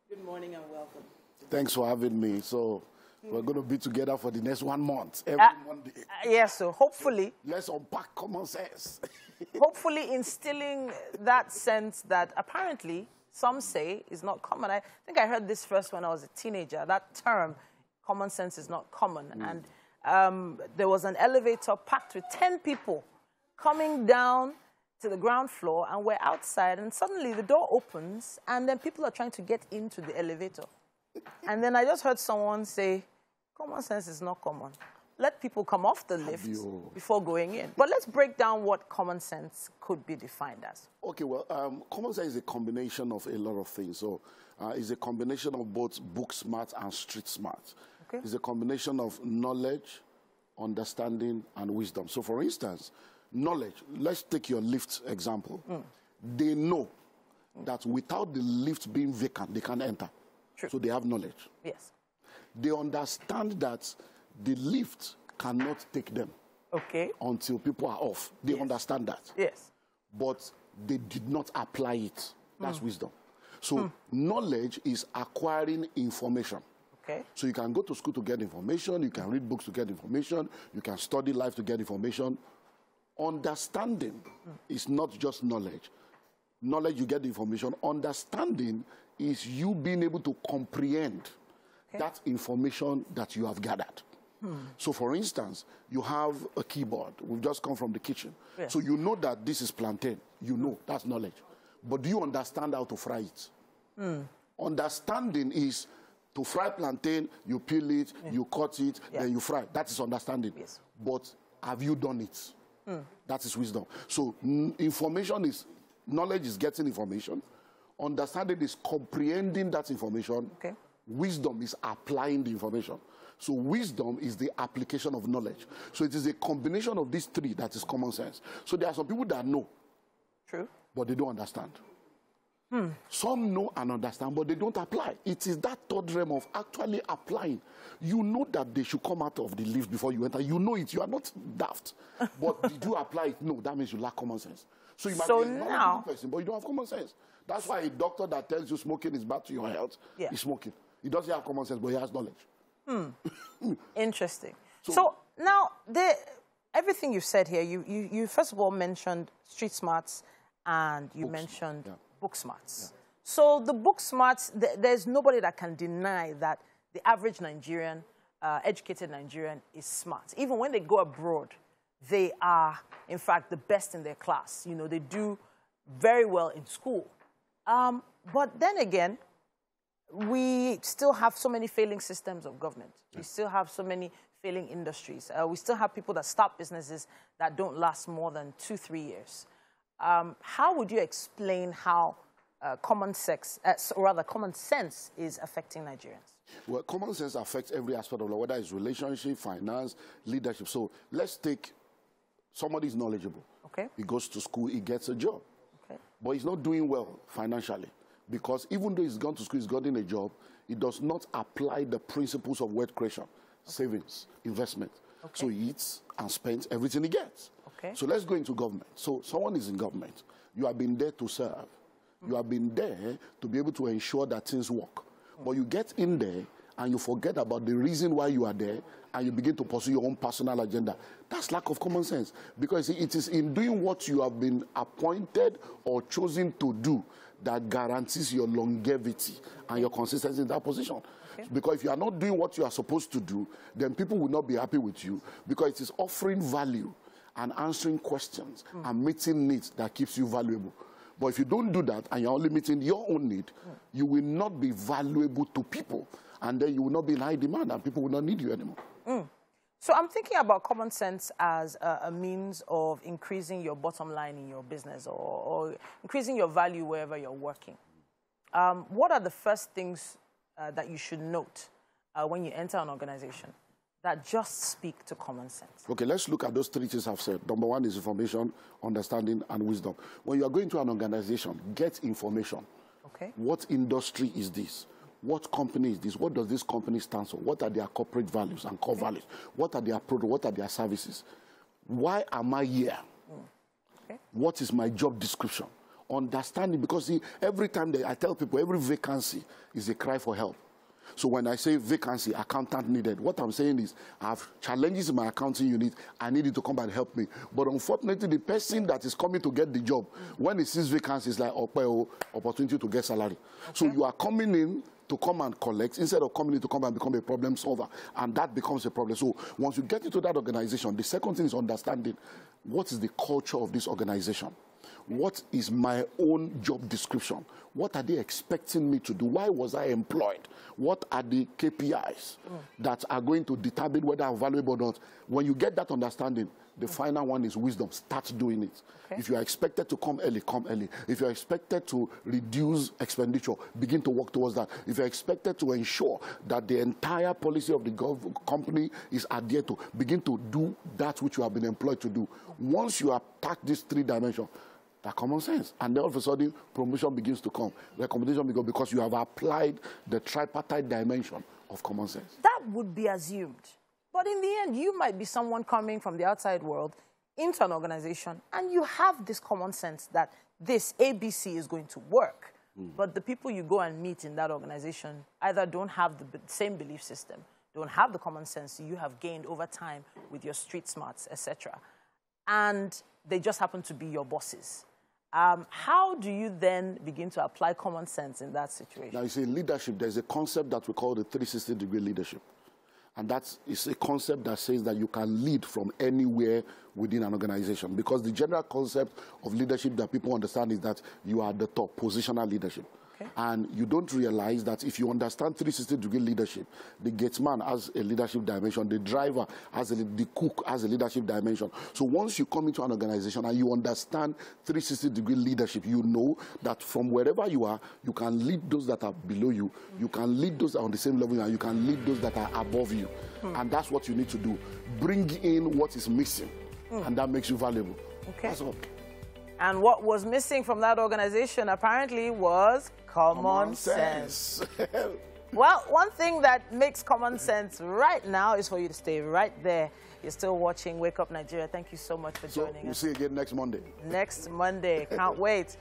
Good morning and welcome. Thanks for having me. So we're going to be together for the next 1 month, every Monday. Yes, so hopefully. Let's unpack common sense. Hopefully instilling that sense that apparently some say is not common. I think I heard this first when I was a teenager. That term, common sense, is not common. And there was an elevator packed with 10 people coming down to the ground floor, and we're outside, and suddenly the door opens, and then people are trying to get into the elevator. And then I just heard someone say, common sense is not common. Let people come off the lift before going in. But let's break down what common sense could be defined as. Okay, well, common sense is a combination of a lot of things. So it's a combination of both book smart and street smart. Okay. It's a combination of knowledge, understanding, and wisdom. So for instance, knowledge, let's take your lift example. They know that without the lift being vacant, they can't enter. True. So they have knowledge. Yes. They understand that the lift cannot take them until people are off. They understand that. Yes. But they did not apply it. That's wisdom. So knowledge is acquiring information. Okay. So you can go to school to get information, you can read books to get information, you can study life to get information. Understanding is not just knowledge. Knowledge, you get the information. Understanding is you being able to comprehend that information that you have gathered. So, for instance, you have a keyboard. We've just come from the kitchen. Yes. So you know that this is plantain. You know, that's knowledge. But do you understand how to fry it? Understanding is to fry plantain, you peel it, you cut it, then you fry. That is understanding. Yes. But have you done it? That is wisdom. So information is, knowledge is getting information. Understanding is comprehending that information. Okay. Wisdom is applying the information. So wisdom is the application of knowledge. So it is a combination of these three that is common sense. So there are some people that know. True. But they don't understand. Some know and understand, but they don't apply. It is that third realm of actually applying. You know that they should come out of the lift before you enter. You know it. You are not daft. But did you apply it? No, that means you lack common sense. So you might be a knowledgeable person, but you don't have common sense. That's why a doctor that tells you smoking is bad to your health is smoking. He doesn't have common sense, but he has knowledge. Interesting. So now, everything you said here, you first of all mentioned street smarts and you mentioned book smarts. So the book smarts, there's nobody that can deny that the average Nigerian, educated Nigerian is smart. Even when they go abroad, they are, in fact, the best in their class. You know, they do very well in school. But then again, we still have so many failing systems of government. We still have so many failing industries. We still have people that start businesses that don't last more than 2-3 years. How would you explain how common sense is affecting Nigerians? Well, common sense affects every aspect of life, whether it's relationship, finance, leadership. So let's take somebody is knowledgeable. Okay. He goes to school, he gets a job. Okay. But he's not doing well financially. Because even though he's gone to school, he's gotten a job, he does not apply the principles of wealth creation, savings, investment. Okay. So he eats and spends everything he gets. Okay. So let's go into government. So someone is in government. You have been there to serve. You have been there to be able to ensure that things work. But you get in there and you forget about the reason why you are there and you begin to pursue your own personal agenda. That's lack of common sense. Because it is in doing what you have been appointed or chosen to do that guarantees your longevity and your consistency in that position. Okay. Because if you are not doing what you are supposed to do, then people will not be happy with you because it is offering value and answering questions and meeting needs that keeps you valuable. But if you don't do that and you're only meeting your own need, you will not be valuable to people. And then you will not be in high demand and people will not need you anymore. So I'm thinking about common sense as a means of increasing your bottom line in your business or increasing your value wherever you're working. What are the first things that you should note when you enter an organization that just speak to common sense? Okay, let's look at those three things I've said. Number one is information, understanding, and wisdom. When you are going to an organization, get information. Okay. What industry is this? What company is this? What does this company stand for? What are their corporate values and core values? What are their products? What are their services? Why am I here? Okay. What is my job description? understanding, because see, every time I tell people every vacancy is a cry for help. So when I say vacancy, accountant needed, what I'm saying is I have challenges in my accounting unit. I need you to come and help me. But unfortunately, the person that is coming to get the job, when he sees vacancy, it's like opportunity to get salary. Okay. So you are coming in to come and collect instead of coming in to come and become a problem solver. And that becomes a problem. So once you get into that organization, the second thing is understanding what is the culture of this organization. What is my own job description? What are they expecting me to do? Why was I employed? What are the KPIs that are going to determine whether I'm valuable or not? When you get that understanding, the final one is wisdom. Start doing it. Okay. If you are expected to come early, come early. If you are expected to reduce expenditure, begin to work towards that. If you are expected to ensure that the entire policy of the company is adhered to, begin to do that which you have been employed to do. Once you attack these three dimensions, that common sense. And then all of a sudden, promotion begins to come. Recommendation begins because you have applied the tripartite dimension of common sense. That would be assumed. But in the end, you might be someone coming from the outside world into an organization, and you have this common sense that this ABC is going to work. But the people you go and meet in that organization either don't have the same belief system, don't have the common sense you have gained over time with your street smarts, etc. And they just happen to be your bosses. How do you then begin to apply common sense in that situation? Now, you see, in leadership, there's a concept that we call the 360-degree leadership. And that is a concept that says that you can lead from anywhere within an organization. Because the general concept of leadership that people understand is that you are at the top, positional leadership. Okay. And you don't realize that if you understand 360-degree leadership, the gatesman has a leadership dimension, the driver has the cook has a leadership dimension. So once you come into an organization and you understand 360-degree leadership, you know that from wherever you are, you can lead those that are below you, you can lead those that are on the same level, and you can lead those that are above you. And that's what you need to do. Bring in what is missing, and that makes you valuable. Okay. That's all. And what was missing from that organization apparently was common sense. Well, one thing that makes common sense right now is for you to stay right there. You're still watching Wake Up Nigeria. Thank you so much for joining us. We'll see you again next Monday. Next Monday. Can't wait.